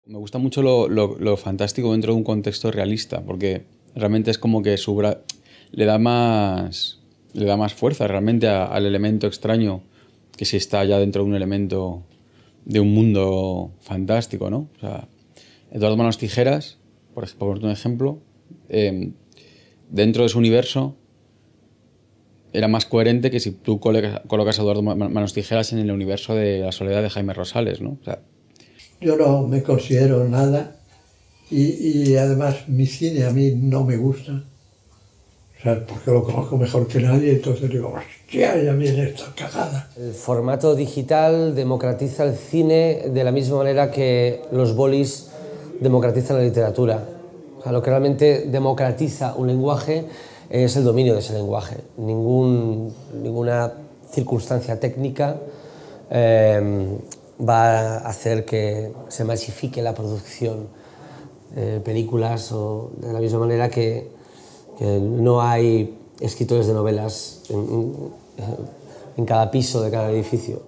Me gusta mucho lo fantástico dentro de un contexto realista, porque realmente es como que le da más, le da más fuerza realmente al elemento extraño que si está ya dentro de un elemento de un mundo fantástico, ¿no? O sea, Eduardo Manos Tijeras, por ponerte un ejemplo, eh, dentro de su universo era más coherente que si tú colocas a Eduardo Manos Tijeras en el universo de La Soledad de Jaime Rosales, ¿no? O sea, Yo no me considero nada y además mi cine a mí no me gusta, o sea, porque lo conozco mejor que nadie, entonces digo, hostia, ya viene esta cagada. El formato digital democratiza el cine de la misma manera que los bolis democratizan la literatura. O sea, lo que realmente democratiza un lenguaje es el dominio de ese lenguaje. Ninguna circunstancia técnica va a hacer que se masifique la producción de películas, o de la misma manera que no hay escritores de novelas en cada piso de cada edificio.